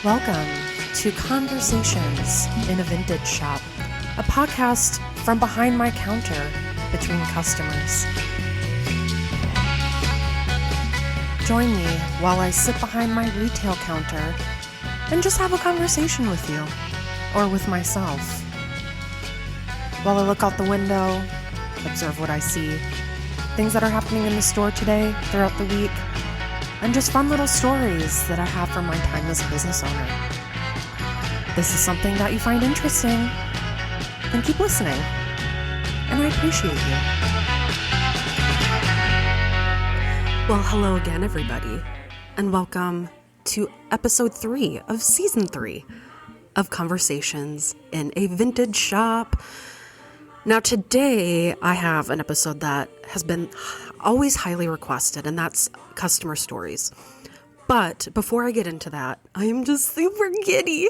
Welcome to Conversations in a Vintage Shop, a podcast from behind my counter between customers. Join me while I sit behind my retail counter and just have a conversation with you, or with myself. While I look out the window, observe what I see, things that are happening in the store today, throughout the week, and just fun little stories that I have from my time as a business owner. This is something that you find interesting, then keep listening, and I appreciate you. Well, hello again, everybody, and welcome to episode 3 of season 3 of Conversations in a Vintage Shop. Now, today I have an episode that has been always highly requested, and that's customer stories. But before I get into that, I am just super giddy,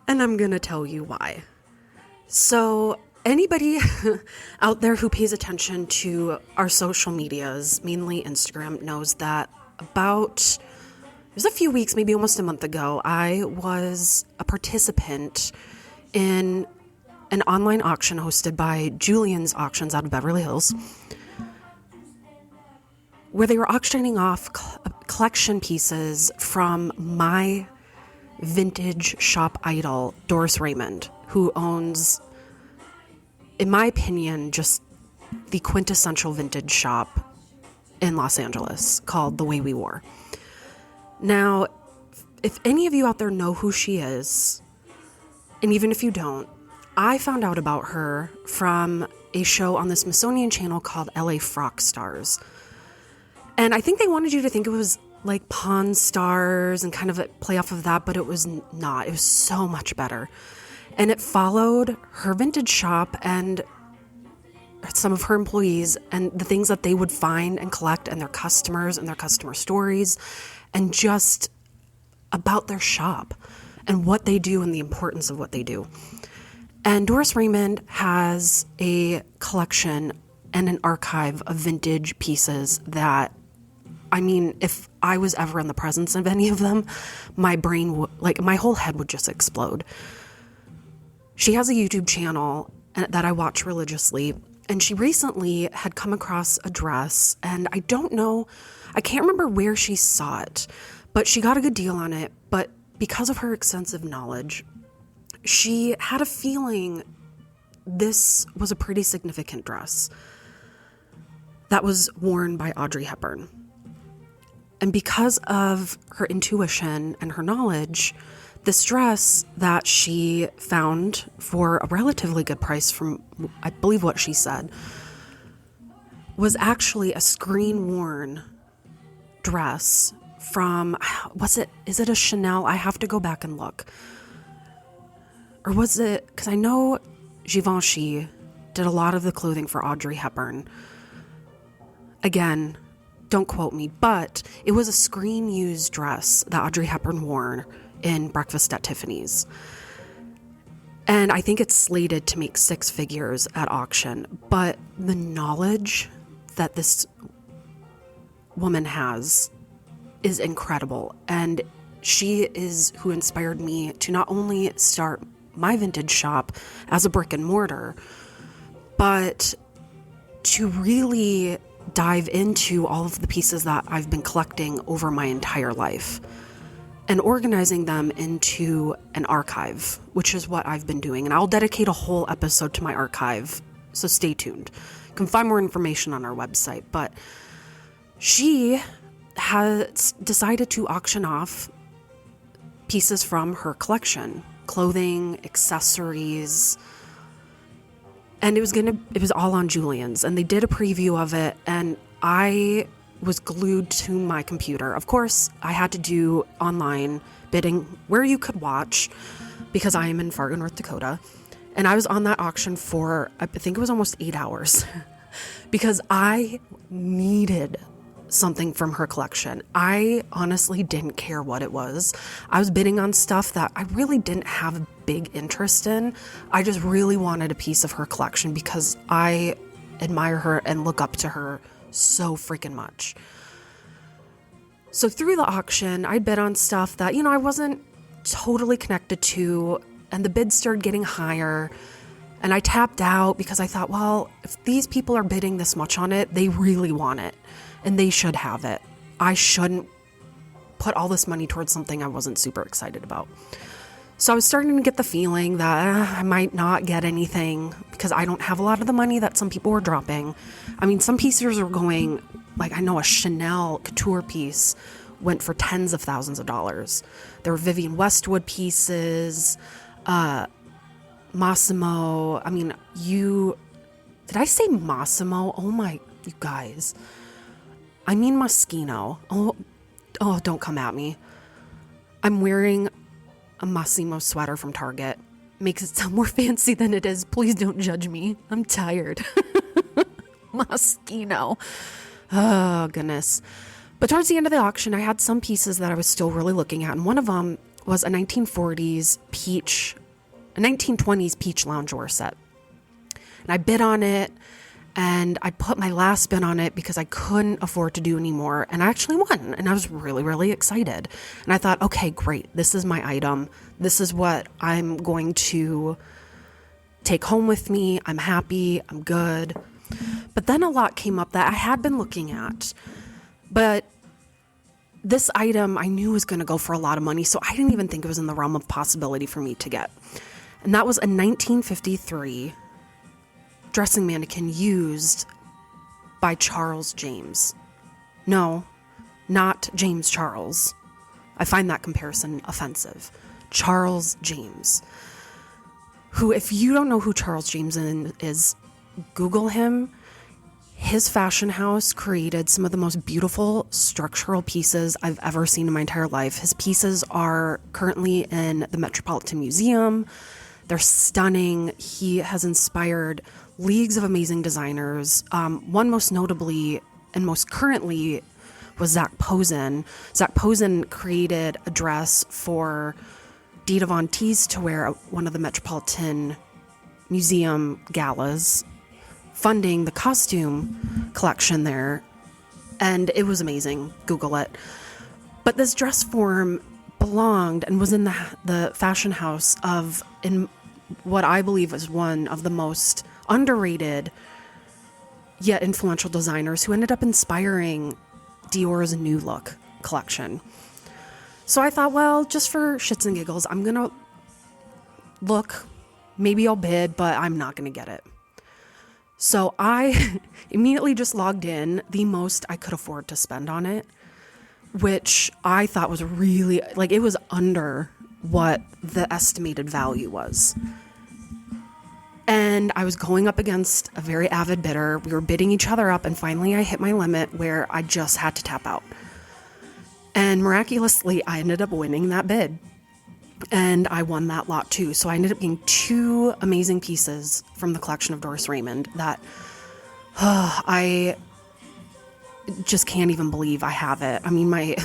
and I'm gonna tell you why. So anybody out there who pays attention to our social medias, mainly Instagram, knows that it was a few weeks, maybe almost a month ago, I was a participant in an online auction hosted by Julian's Auctions out of Beverly Hills, where they were auctioning off collection pieces from my vintage shop idol, Doris Raymond, who owns, in my opinion, just the quintessential vintage shop in Los Angeles called The Way We Wore. Now, if any of you out there know who she is, and even if you don't, I found out about her from a show on the Smithsonian Channel called LA Frock Stars. And I think they wanted you to think it was like Pawn Stars and kind of a play off of that, but it was not. It was so much better. And it followed her vintage shop and some of her employees and the things that they would find and collect, and their customers and their customer stories, and just about their shop and what they do and the importance of what they do. And Doris Raymond has a collection and an archive of vintage pieces that, I mean, if I was ever in the presence of any of them, my brain my whole head would just explode. She has a YouTube channel that I watch religiously, and she recently had come across a dress, and I can't remember where she saw it, but she got a good deal on it. But because of her extensive knowledge, she had a feeling this was a pretty significant dress that was worn by Audrey Hepburn. And because of her intuition and her knowledge, this dress that she found for a relatively good price, from, I believe what she said, was actually a screen-worn dress from, is it a Chanel? I have to go back and look. Or was it, because I know Givenchy did a lot of the clothing for Audrey Hepburn. Again, don't quote me, but it was a screen-used dress that Audrey Hepburn wore in Breakfast at Tiffany's. And I think it's slated to make 6 figures at auction. But the knowledge that this woman has is incredible. And she is who inspired me to not only start my vintage shop as a brick and mortar, but to really dive into all of the pieces that I've been collecting over my entire life and organizing them into an archive, which is what I've been doing. And I'll dedicate a whole episode to my archive, so stay tuned. You can find more information on our website, but she has decided to auction off pieces from her collection, clothing, accessories, and it was all on Julian's, and they did a preview of it, and I was glued to my computer. Of course, I had to do online bidding where you could watch, because I am in Fargo, North Dakota, and I was on that auction for, I think it was almost 8 hours, because I needed something from her collection. I honestly didn't care what it was. I was bidding on stuff that I really didn't have a big interest in. I just really wanted a piece of her collection because I admire her and look up to her so freaking much. So through the auction, I bid on stuff that, I wasn't totally connected to, and the bids started getting higher. And I tapped out because I thought, well, if these people are bidding this much on it, they really want it and they should have it. I shouldn't put all this money towards something I wasn't super excited about. So I was starting to get the feeling that I might not get anything because I don't have a lot of the money that some people were dropping. I mean, some pieces were going, like I know a Chanel couture piece went for tens of thousands of dollars. There were Vivienne Westwood pieces, Massimo. I mean, did I say Massimo? Oh my, you guys. I mean Moschino. Oh, don't come at me. I'm wearing a Massimo sweater from Target. Makes it sound more fancy than it is. Please don't judge me. I'm tired. Moschino. Oh, goodness. But towards the end of the auction, I had some pieces that I was still really looking at. And one of them was a 1920s peach loungewear set. And I bid on it, and I put my last bid on it because I couldn't afford to do anymore. And I actually won, and I was really, really excited. And I thought, okay, great. This is my item. This is what I'm going to take home with me. I'm happy. I'm good. But then a lot came up that I had been looking at. But this item I knew was going to go for a lot of money, so I didn't even think it was in the realm of possibility for me to get. And that was a 1953 dressing mannequin used by Charles James. No, not James Charles. I find that comparison offensive. Charles James. Who, if you don't know who Charles James is, Google him. His fashion house created some of the most beautiful structural pieces I've ever seen in my entire life. His pieces are currently in the Metropolitan Museum. They're stunning. He has inspired leagues of amazing designers. One most notably and most currently was Zach Posen. Zach Posen created a dress for Dita Von Teese to wear at one of the Metropolitan Museum galas, funding the costume collection there. And it was amazing. Google it. But this dress form belonged and was in the fashion house in what I believe is one of the most underrated yet influential designers who ended up inspiring Dior's New Look collection. So I thought, well, just for shits and giggles, I'm going to look. Maybe I'll bid, but I'm not going to get it. So I immediately just logged in the most I could afford to spend on it, which I thought was really, it was under what the estimated value was. And I was going up against a very avid bidder. We were bidding each other up, and finally I hit my limit where I just had to tap out. And miraculously, I ended up winning that bid. And I won that lot too. So I ended up getting 2 amazing pieces from the collection of Doris Raymond that I just can't even believe I have it. I mean, my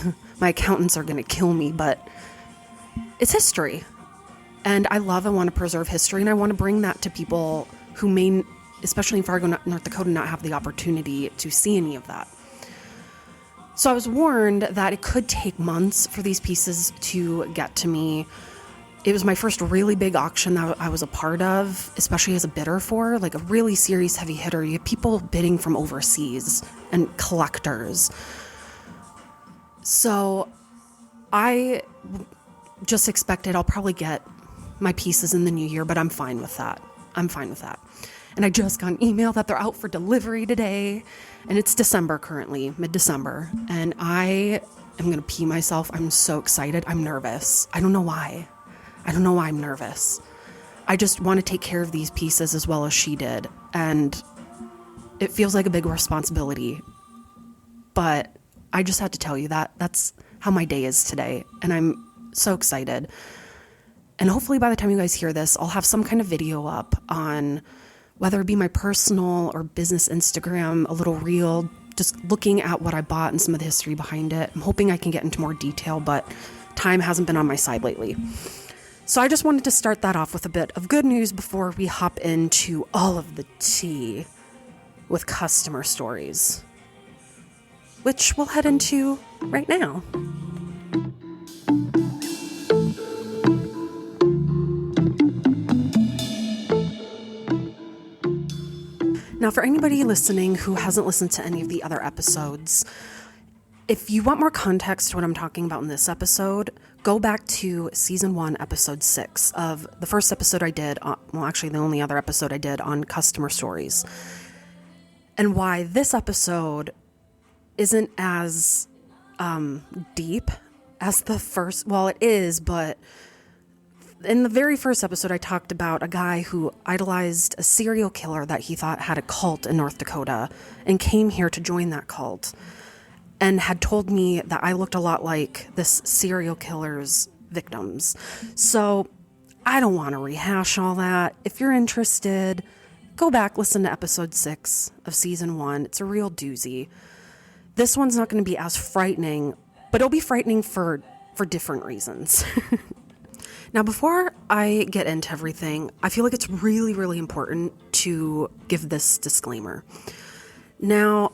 accountants are going to kill me, but it's history. And I love and want to preserve history, and I want to bring that to people who may, especially in Fargo, North Dakota, not have the opportunity to see any of that. So I was warned that it could take months for these pieces to get to me. It was my first really big auction that I was a part of, especially as a bidder for, like a really serious heavy hitter. You have people bidding from overseas and collectors. So I just expected I'll probably get my pieces in the new year, but I'm fine with that. And I just got an email that they're out for delivery today, and it's December currently, mid-December, and I am going to pee myself. I'm so excited. I'm nervous. I don't know why I'm nervous. I just want to take care of these pieces as well as she did, and it feels like a big responsibility, but I just had to tell you that that's how my day is today, and I'm so excited. And hopefully by the time you guys hear this, I'll have some kind of video up on whether it be my personal or business Instagram, a little reel, just looking at what I bought and some of the history behind it. I'm hoping I can get into more detail, but time hasn't been on my side lately. So I just wanted to start that off with a bit of good news before we hop into all of the tea with customer stories. which we'll head into right now. Now, for anybody listening who hasn't listened to any of the other episodes, if you want more context to what I'm talking about in this episode, go back to season 1, episode 6 of the first episode I did, the only other episode I did on customer stories. And why this episode isn't as deep as the first. Well, it is, but in the very first episode, I talked about a guy who idolized a serial killer that he thought had a cult in North Dakota and came here to join that cult, and had told me that I looked a lot like this serial killer's victims. So I don't want to rehash all that. If you're interested, go back, listen to episode 6 of season 1. It's a real doozy. This one's not going to be as frightening, but it'll be frightening for different reasons. Now, before I get into everything, I feel like it's really, really important to give this disclaimer. Now,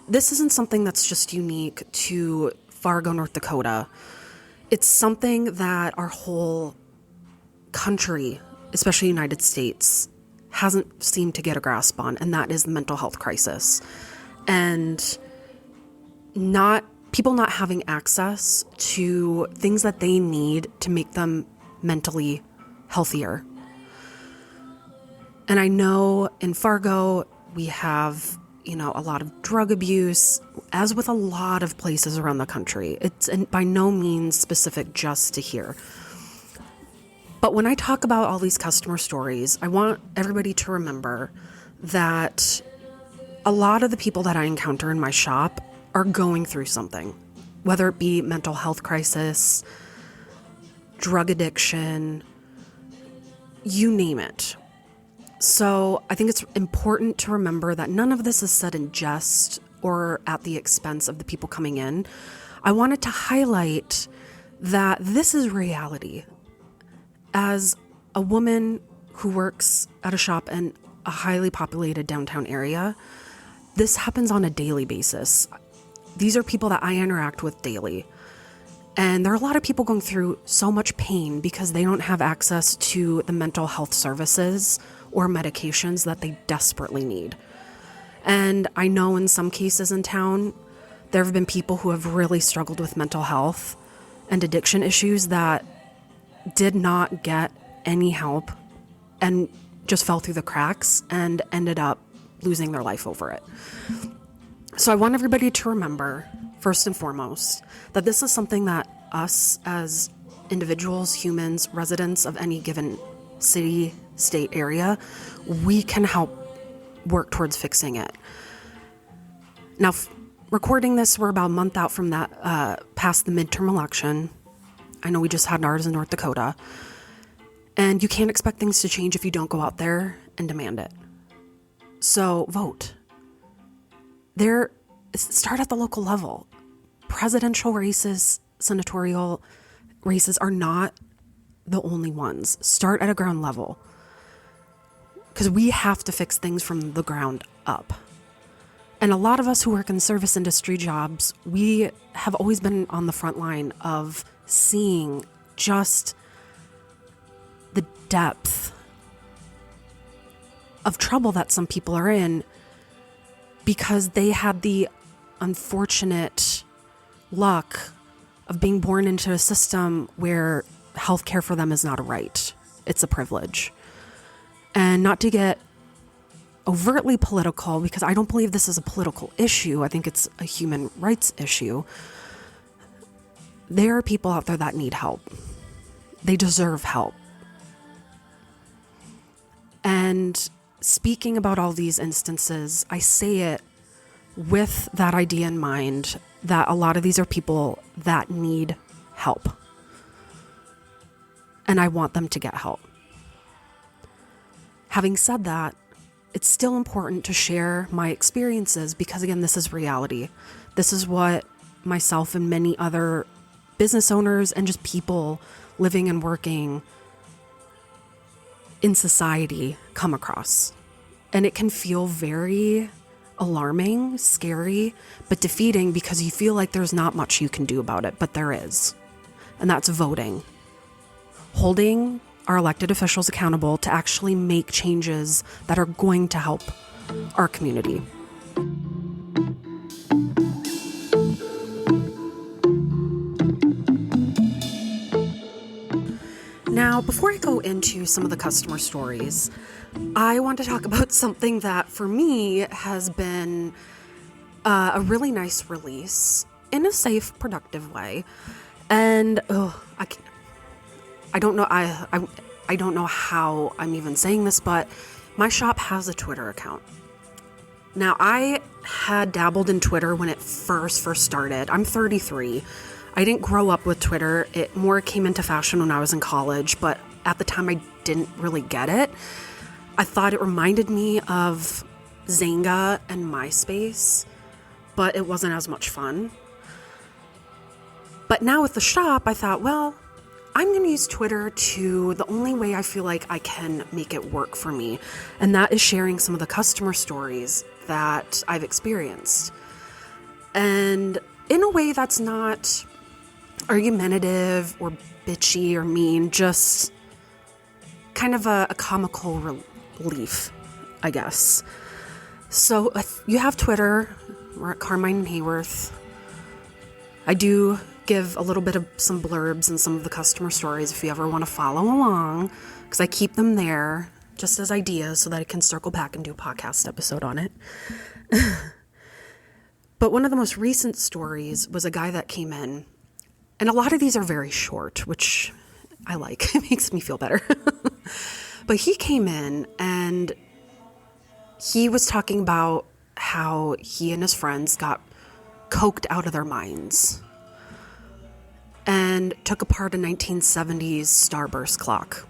this isn't something that's just unique to Fargo, North Dakota. It's something that our whole country, especially the United States, hasn't seemed to get a grasp on, and that is the mental health crisis. And people not having access to things that they need to make them mentally healthier. And I know in Fargo, we have a lot of drug abuse, as with a lot of places around the country. It's by no means specific just to here. But when I talk about all these customer stories, I want everybody to remember that a lot of the people that I encounter in my shop are going through something, whether it be mental health crisis, drug addiction, you name it. So I think it's important to remember that none of this is said in jest or at the expense of the people coming in. I wanted to highlight that this is reality. As a woman who works at a shop in a highly populated downtown area, this happens on a daily basis. These are people that I interact with daily. And there are a lot of people going through so much pain because they don't have access to the mental health services or medications that they desperately need. And I know in some cases in town, there have been people who have really struggled with mental health and addiction issues that did not get any help and just fell through the cracks and ended up losing their life over it. So I want everybody to remember, first and foremost, that this is something that us as individuals, humans, residents of any given city, state, area, we can help work towards fixing it. Now, recording this, we're about a month out from that, past the midterm election. I know we just had ours in North Dakota. And you can't expect things to change if you don't go out there and demand it. So vote. Start at the local level. Presidential races, senatorial races are not the only ones. Start at a ground level. Because we have to fix things from the ground up. And a lot of us who work in service industry jobs, we have always been on the front line of seeing just the depth of trouble that some people are in because they had the unfortunate luck of being born into a system where healthcare for them is not a right. It's a privilege. And not to get overtly political, because I don't believe this is a political issue. I think it's a human rights issue. There are people out there that need help. They deserve help. And speaking about all these instances, I say it with that idea in mind that a lot of these are people that need help. And I want them to get help. Having said that, it's still important to share my experiences because, again, this is reality. This is what myself and many other business owners and just people living and working in society come across. And it can feel very alarming, scary, but defeating because you feel like there's not much you can do about it, but there is. And that's voting. Holding our elected officials accountable to actually make changes that are going to help our community. Now, before I go into some of the customer stories, I want to talk about something that for me has been a really nice release in a safe, productive way. And I don't know. I don't know how I'm even saying this, but my shop has a Twitter account. Now, I had dabbled in Twitter when it first started. I'm 33. I didn't grow up with Twitter. It more came into fashion when I was in college, but at the time I didn't really get it. I thought it reminded me of Zanga and MySpace, but it wasn't as much fun. But now with the shop, I thought, well, I'm going to use Twitter to the only way I feel like I can make it work for me, and that is sharing some of the customer stories that I've experienced. And in a way that's not argumentative or bitchy or mean, just kind of a comical relief, I guess. So if you have Twitter, we're at Carmine and Hayworth. I do give a little bit of some blurbs and some of the customer stories if you ever want to follow along, because I keep them there just as ideas so that I can circle back and do a podcast episode on it. But one of the most recent stories was a guy that came in, and a lot of these are very short, which I like. It makes me feel better. But he came in and he was talking about how he and his friends got coked out of their minds and took apart a 1970s starburst clock.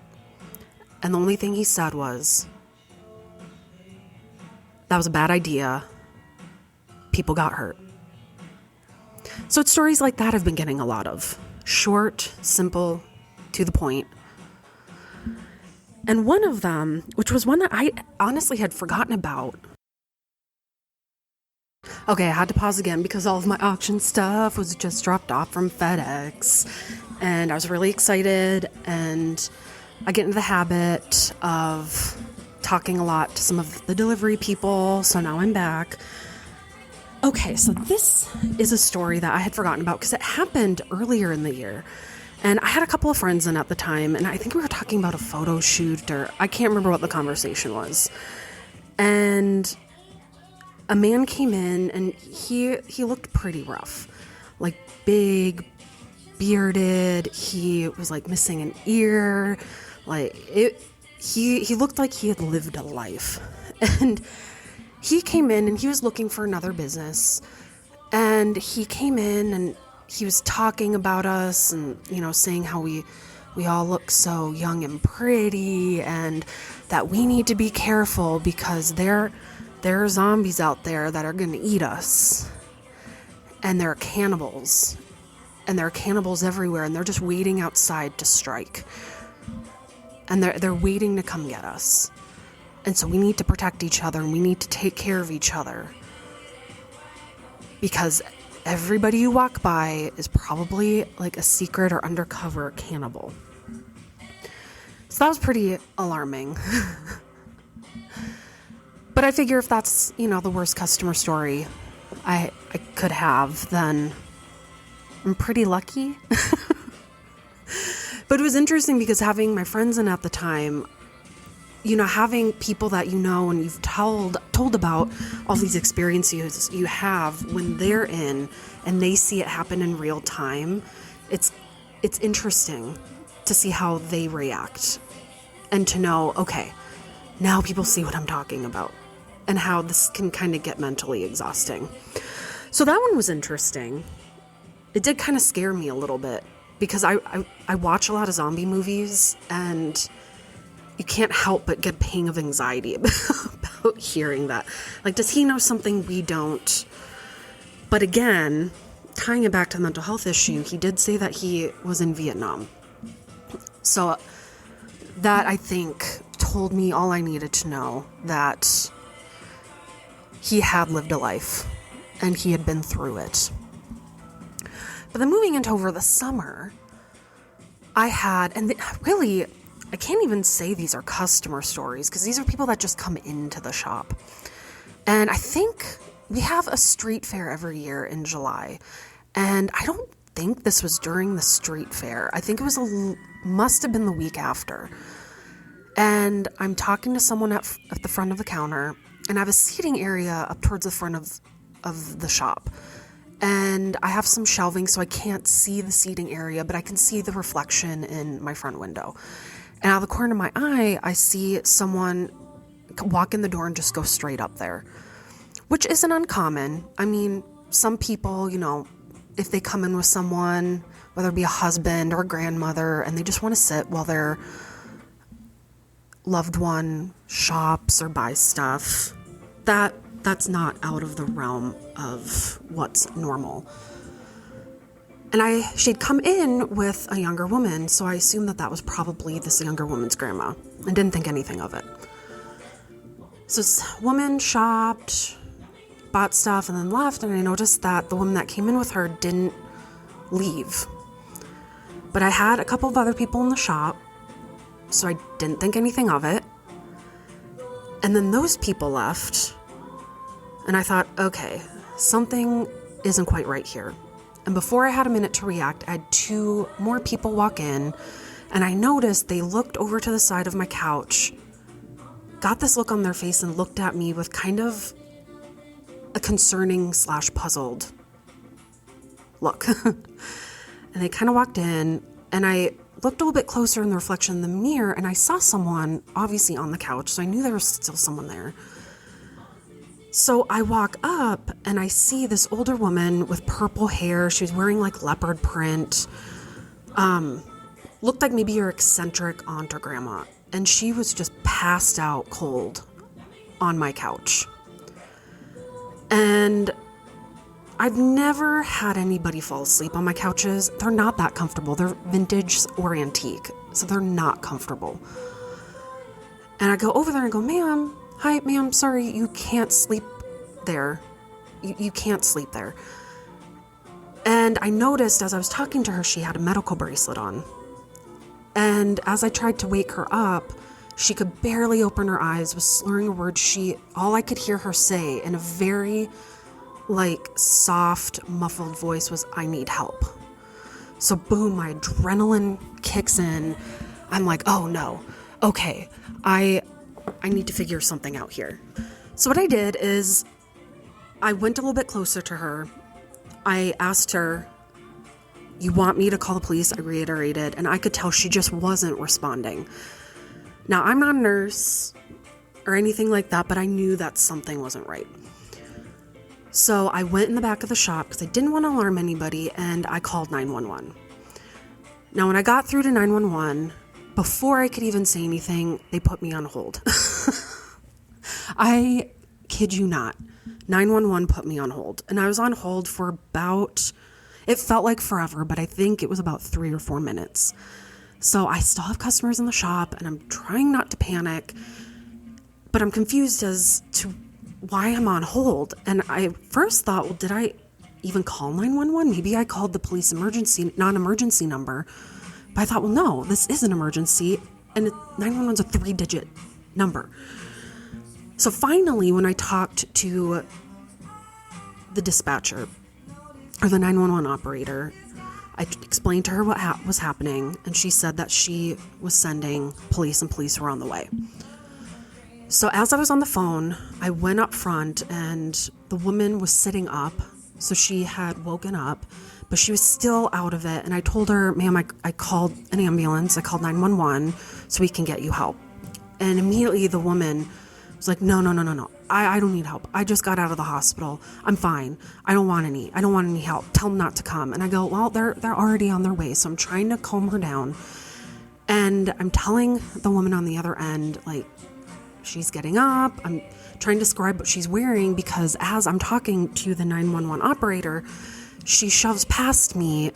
And the only thing he said was, that was a bad idea. People got hurt. So it's stories like that I've been getting a lot of. Short, simple, to the point. And one of them, which was one that I honestly had forgotten about. Okay, I had to pause again because all of my auction stuff was just dropped off from FedEx. And I was really excited, and I get into the habit of talking a lot to some of the delivery people, so now I'm back. Okay, so this is a story that I had forgotten about because it happened earlier in the year. And I had a couple of friends in at the time, and I think we were talking about a photo shoot, or I can't remember what the conversation was. And a man came in, and he looked pretty rough. Like, big, bearded, he was like missing an ear. Like, he looked like he had lived a life. And he came in and he was looking for another business, and he came in and he was talking about us and, you know, saying how we all look so young and pretty and that we need to be careful because there are zombies out there that are going to eat us, and there are cannibals, and there are cannibals everywhere, and they're just waiting outside to strike, and they're waiting to come get us. And so we need to protect each other, and we need to take care of each other, because everybody you walk by is probably like a secret or undercover cannibal. So that was pretty alarming. But I figure if that's, you know, the worst customer story I could have, then I'm pretty lucky. But it was interesting because having my friends in at the time, you know, having people that you know and you've told about all these experiences you have when they're in and they see it happen in real time, it's interesting to see how they react and to know, okay, now people see what I'm talking about and how this can kind of get mentally exhausting. So that one was interesting. It did kind of scare me a little bit because I watch a lot of zombie movies, and you can't help but get a pang of anxiety about hearing that. Like, does he know something we don't? But again, tying it back to the mental health issue, he did say that he was in Vietnam. So that, I think, told me all I needed to know, that he had lived a life and he had been through it. But then moving into over the summer, I had, and really, I can't even say these are customer stories because these are people that just come into the shop. And I think we have a street fair every year in July. And I don't think this was during the street fair. I think it was must have been the week after. And I'm talking to someone at the front of the counter, and I have a seating area up towards the front of the shop. And I have some shelving, so I can't see the seating area, but I can see the reflection in my front window. And out of the corner of my eye, I see someone walk in the door and just go straight up there, which isn't uncommon. I mean, some people, if they come in with someone, whether it be a husband or a grandmother, and they just want to sit while their loved one shops or buys stuff, that's not out of the realm of what's normal. And she'd come in with a younger woman, so I assumed that was probably this younger woman's grandma, and didn't think anything of it. So this woman shopped, bought stuff, and then left, and I noticed that the woman that came in with her didn't leave. But I had a couple of other people in the shop, so I didn't think anything of it. And then those people left, and I thought, okay, something isn't quite right here. And before I had a minute to react, I had 2 more people walk in, and I noticed they looked over to the side of my couch, got this look on their face, and looked at me with kind of a concerning / puzzled look. And they kind of walked in, and I looked a little bit closer in the reflection in the mirror, and I saw someone obviously on the couch, so I knew there was still someone there. So I walk up, and I see this older woman with purple hair. She was wearing like leopard print. Looked like maybe your eccentric aunt or grandma. And she was just passed out cold on my couch. And I've never had anybody fall asleep on my couches. They're not that comfortable. They're vintage or antique, so they're not comfortable. And I go over there and go, ma'am, hi, ma'am, sorry, you can't sleep there. You can't sleep there. And I noticed as I was talking to her, she had a medical bracelet on. And as I tried to wake her up, she could barely open her eyes, was slurring a word. All I could hear her say in a very soft, muffled voice was, I need help. So boom, my adrenaline kicks in. I'm like, oh no, okay, I need to figure something out here. So what I did is I went a little bit closer to her. I asked her, you want me to call the police? I reiterated, and I could tell she just wasn't responding. Now, I'm not a nurse or anything like that, but I knew that something wasn't right. So I went in the back of the shop because I didn't want to alarm anybody, and I called 911. Now, when I got through to 911, before I could even say anything, they put me on hold. I kid you not. 911 put me on hold, and I was on hold for about, it felt like forever, but I think it was about 3 or 4 minutes. So I still have customers in the shop, and I'm trying not to panic, but I'm confused as to why I'm on hold. And I first thought, well, did I even call 911? Maybe I called the police non-emergency number. But I thought, well, no, this is an emergency, and 911 is a 3-digit number. So finally, when I talked to the dispatcher or the 911 operator, I explained to her what was happening, and she said that she was sending police, and police were on the way. So as I was on the phone, I went up front, and the woman was sitting up, so she had woken up, but she was still out of it. And I told her, ma'am, I called an ambulance, I called 911 so we can get you help. And immediately the woman was like, no, I don't need help. I just got out of the hospital. I'm fine. I don't want any help. Tell them not to come. And I go, well, they're already on their way. So I'm trying to calm her down. And I'm telling the woman on the other end, she's getting up. I'm trying to describe what she's wearing, because as I'm talking to the 911 operator, she shoves past me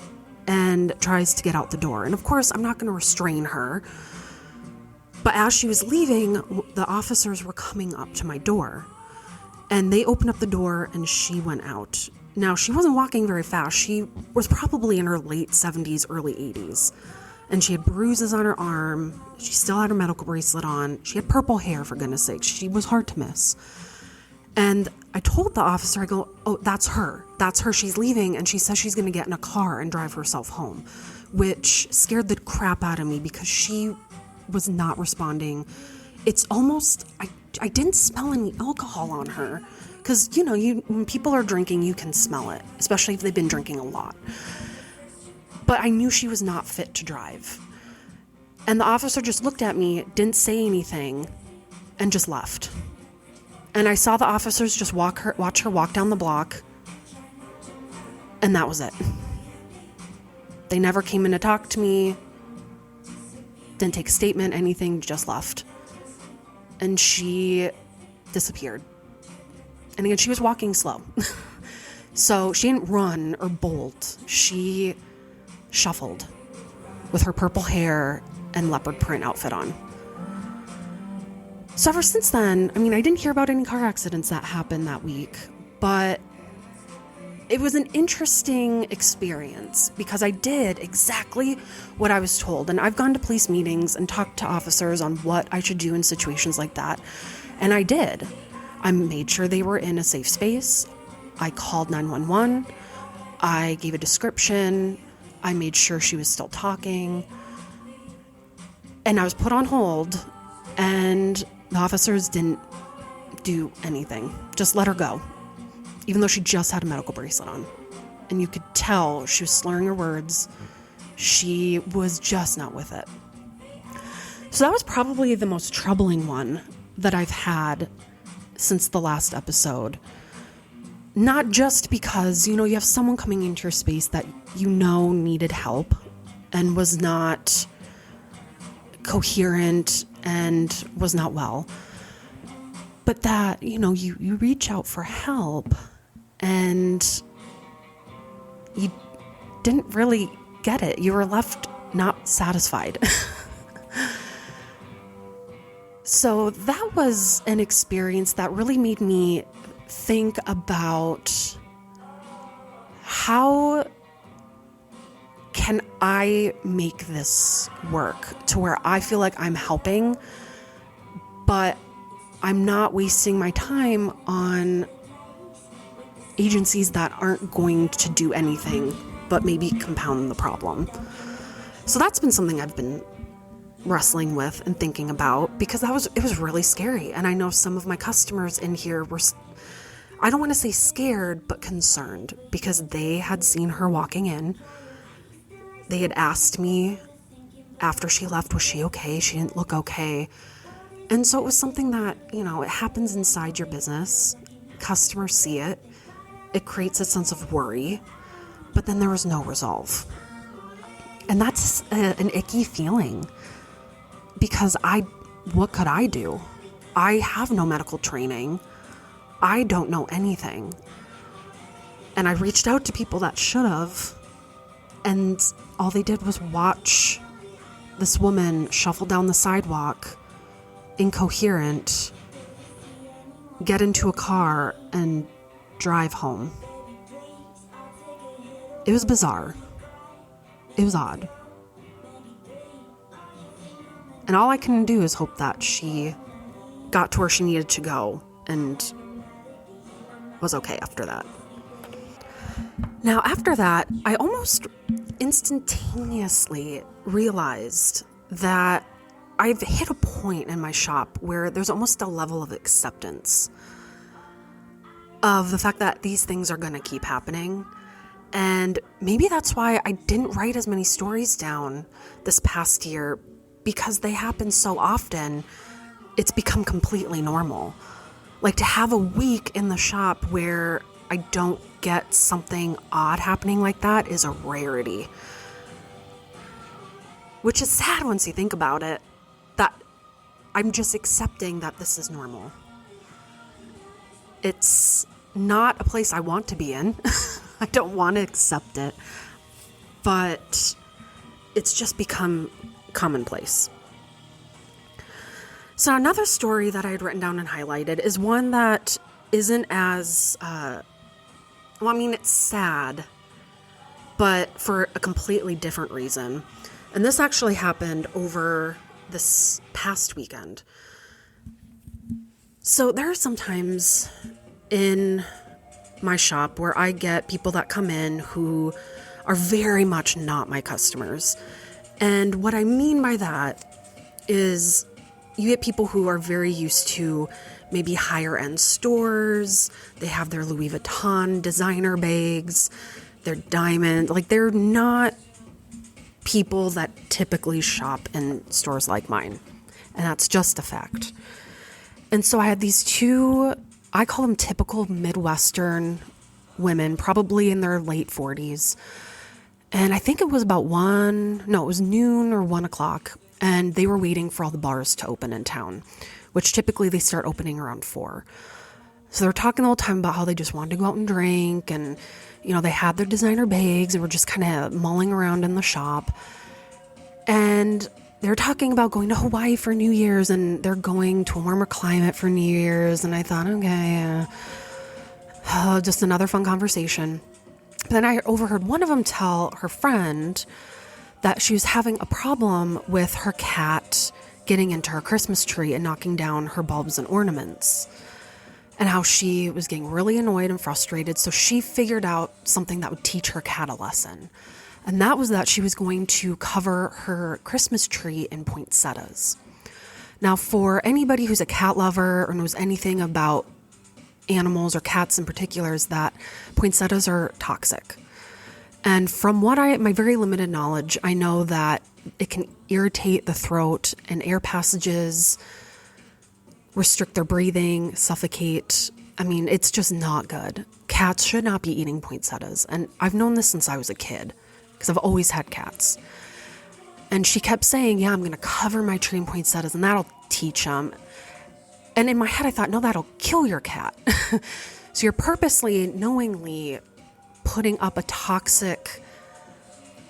and tries to get out the door. And of course, I'm not going to restrain her. But as she was leaving, the officers were coming up to my door. And they opened up the door and she went out. Now, she wasn't walking very fast. She was probably in her late 70s, early 80s. And she had bruises on her arm. She still had her medical bracelet on. She had purple hair, for goodness sake. She was hard to miss. And I told the officer, I go, oh, that's her. That's her. She's leaving. And she says she's going to get in a car and drive herself home, which scared the crap out of me because she was not responding. It's almost, I didn't smell any alcohol on her. Because, when people are drinking, you can smell it, especially if they've been drinking a lot. But I knew she was not fit to drive. And the officer just looked at me, didn't say anything, and just left. And I saw the officers just watch her walk down the block, and that was it. They never came in to talk to me, didn't take a statement, anything, just left. And she disappeared. And again, she was walking slow. So she didn't run or bolt. She shuffled with her purple hair and leopard print outfit on. So ever since then, I didn't hear about any car accidents that happened that week, but it was an interesting experience because I did exactly what I was told. And I've gone to police meetings and talked to officers on what I should do in situations like that. And I did. I made sure they were in a safe space. I called 911. I gave a description. I made sure she was still talking. And I was put on hold, and the officers didn't do anything. Just let her go, even though she just had a medical bracelet on. And you could tell she was slurring her words. She was just not with it. So that was probably the most troubling one that I've had since the last episode. Not just because, you have someone coming into your space that needed help and was not coherent and was not well, but that, you reach out for help and you didn't really get it. You were left not satisfied. So that was an experience that really made me think about how can I make this work to where I feel like I'm helping, but I'm not wasting my time on agencies that aren't going to do anything but maybe compound the problem. So that's been something I've been wrestling with and thinking about because it was really scary. And I know some of my customers in here were, I don't want to say scared, but concerned because they had seen her walking in. They had asked me after she left, was she okay? She didn't look okay. And so it was something that, it happens inside your business. Customers see it. It creates a sense of worry, but then there was no resolve. And that's an icky feeling. Because what could I do? I have no medical training. I don't know anything. And I reached out to people that should have, and all they did was watch this woman shuffle down the sidewalk, incoherent, get into a car, and drive home. It was bizarre. It was odd. And all I can do is hope that she got to where she needed to go and was okay after that. Now, after that, I almost instantaneously realized that I've hit a point in my shop where there's almost a level of acceptance of the fact that these things are going to keep happening. And maybe that's why I didn't write as many stories down this past year, because they happen so often, it's become completely normal. Like to have a week in the shop where I don't get something odd happening like that is a rarity. Which is sad once you think about it, that I'm just accepting that this is normal. It's not a place I want to be in. I don't want to accept it, but it's just become commonplace. So another story that I had written down and highlighted is one that isn't as, it's sad, but for a completely different reason. And this actually happened over this past weekend. So there are some times in my shop where I get people that come in who are very much not my customers. And what I mean by that is you get people who are very used to maybe higher end stores. They have their Louis Vuitton designer bags, their diamond. Like, they're not people that typically shop in stores like mine. And that's just a fact. And so I had these two, I call them typical Midwestern women, probably in their late 40s. And I think it was about it was noon or 1 o'clock. And they were waiting for all the bars to open in town, which typically they start opening around 4. So they're talking the whole time about how they just wanted to go out and drink. And, they had their designer bags and were just kind of mulling around in the shop. And they're talking about going to Hawaii for New Year's, and they're going to a warmer climate for New Year's. And I thought, okay, just another fun conversation. But then I overheard one of them tell her friend that she was having a problem with her cat getting into her Christmas tree and knocking down her bulbs and ornaments, and how she was getting really annoyed and frustrated. So she figured out something that would teach her cat a lesson. And that was that she was going to cover her Christmas tree in poinsettias. Now, for anybody who's a cat lover or knows anything about animals or cats in particular, is that poinsettias are toxic. And from my very limited knowledge, I know that it can irritate the throat and air passages, restrict their breathing, suffocate. It's just not good. Cats should not be eating poinsettias. And I've known this since I was a kid, because I've always had cats. And she kept saying, yeah, I'm going to cover my tree in poinsettias and that'll teach them. And in my head, I thought, no, that'll kill your cat. So you're purposely, knowingly putting up a toxic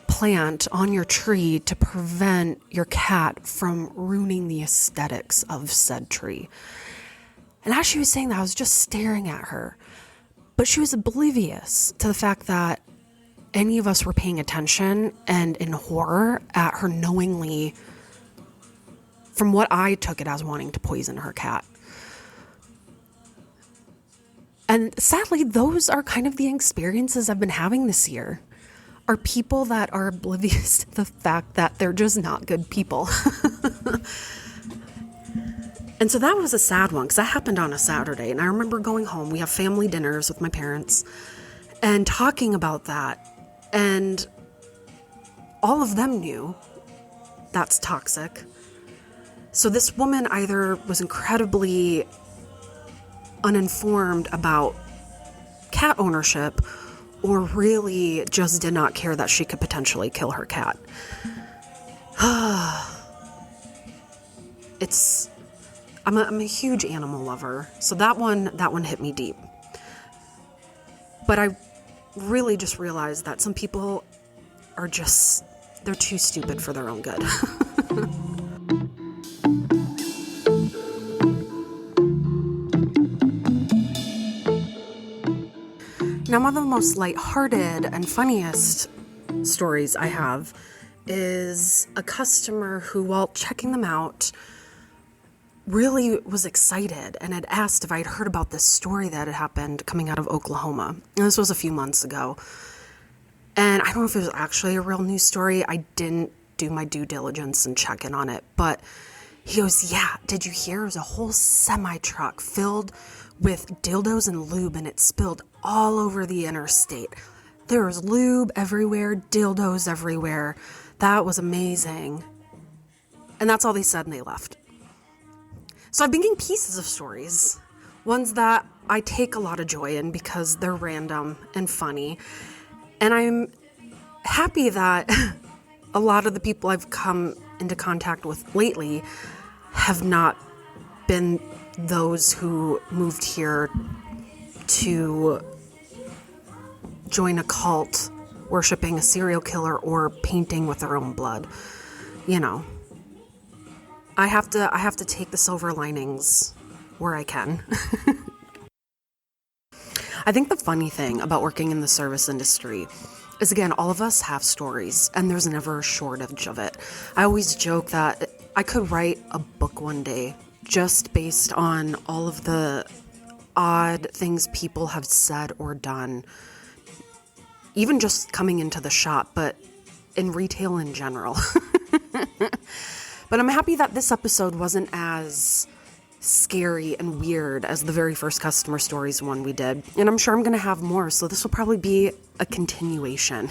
plant on your tree to prevent your cat from ruining the aesthetics of said tree. And as she was saying that, I was just staring at her. But she was oblivious to the fact that any of us were paying attention and in horror at her knowingly, from what I took it as, wanting to poison her cat. And sadly, those are kind of the experiences I've been having this year, are people that are oblivious to the fact that they're just not good people. And so that was a sad one, because that happened on a Saturday. And I remember going home, we have family dinners with my parents, and talking about that. And all of them knew that's toxic. So this woman either was incredibly uninformed about cat ownership, or really just did not care that she could potentially kill her cat. I'm a huge animal lover, so that one hit me deep. But I really just realized that some people are they're too stupid for their own good. Now, one of the most lighthearted and funniest stories I have is a customer who, while checking them out, really was excited and had asked if I'd heard about this story that had happened coming out of Oklahoma. And this was a few months ago. And I don't know if it was actually a real news story. I didn't do my due diligence and check in on it. But he goes, yeah, did you hear? It was a whole semi-truck filled with dildos and lube, and it spilled all over the interstate. There was lube everywhere, dildos everywhere. That was amazing. And that's all they said, and they left. So I've been getting pieces of stories, ones that I take a lot of joy in because they're random and funny. And I'm happy that a lot of the people I've come into contact with lately have not been those who moved here to join a cult, worshiping a serial killer, or painting with their own blood. I have to take the silver linings where I can. I think the funny thing about working in the service industry is, again, all of us have stories, and there's never a shortage of it. I always joke that I could write a book one day just based on all of the odd things people have said or done, even just coming into the shop, but in retail in general. But I'm happy that this episode wasn't as scary and weird as the very first customer stories one we did. And I'm sure I'm going to have more, so this will probably be a continuation.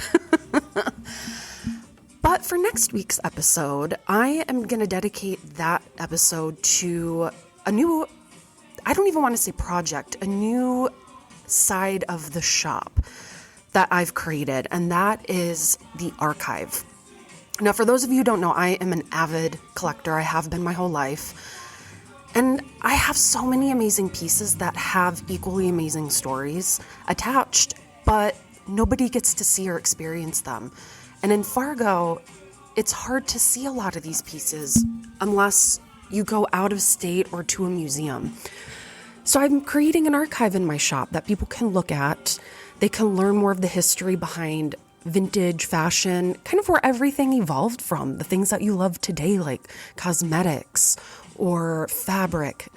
But for next week's episode, I am going to dedicate that episode to a new, I don't even want to say project, a new side of the shop that I've created, and that is the archive. Now, for those of you who don't know, I am an avid collector. I have been my whole life. And I have so many amazing pieces that have equally amazing stories attached, but nobody gets to see or experience them. And in Fargo, it's hard to see a lot of these pieces unless you go out of state or to a museum. So I'm creating an archive in my shop that people can look at. They can learn more of the history behind vintage fashion, kind of where everything evolved from, the things that you love today, like cosmetics or fabric.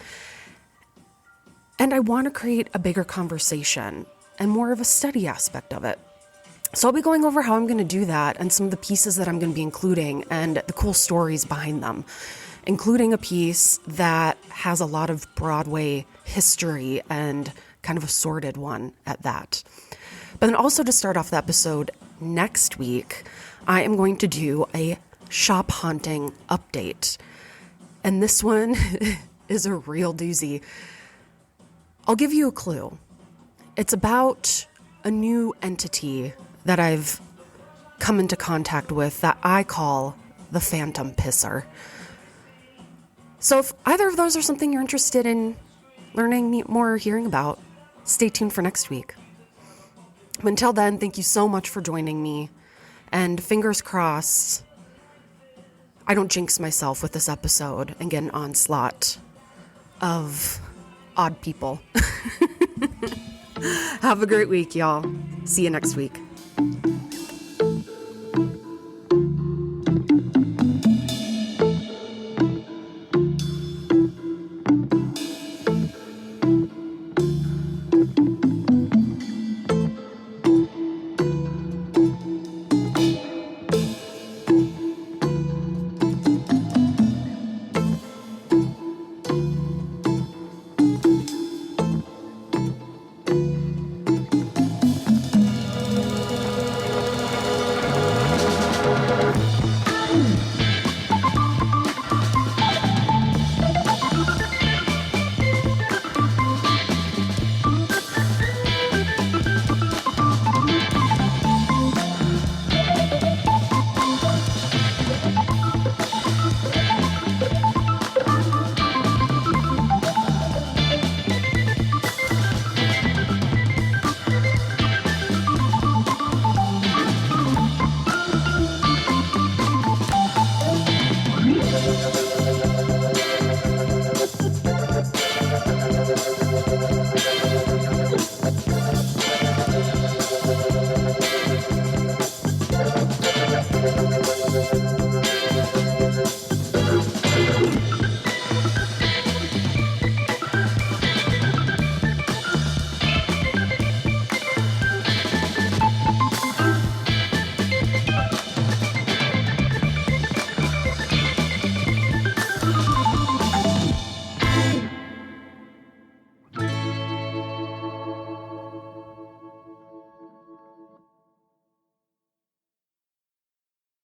And I want to create a bigger conversation and more of a study aspect of it. So I'll be going over how I'm going to do that and some of the pieces that I'm going to be including and the cool stories behind them, including a piece that has a lot of Broadway history and kind of a sordid one at that. But then also, to start off the episode next week, I am going to do a shop haunting update. And this one is a real doozy. I'll give you a clue. It's about a new entity that I've come into contact with that I call the Phantom Pisser. So if either of those are something you're interested in learning more or hearing about, stay tuned for next week. But until then, thank you so much for joining me. And fingers crossed, I don't jinx myself with this episode and get an onslaught of odd people. Have a great week, y'all. See you next week.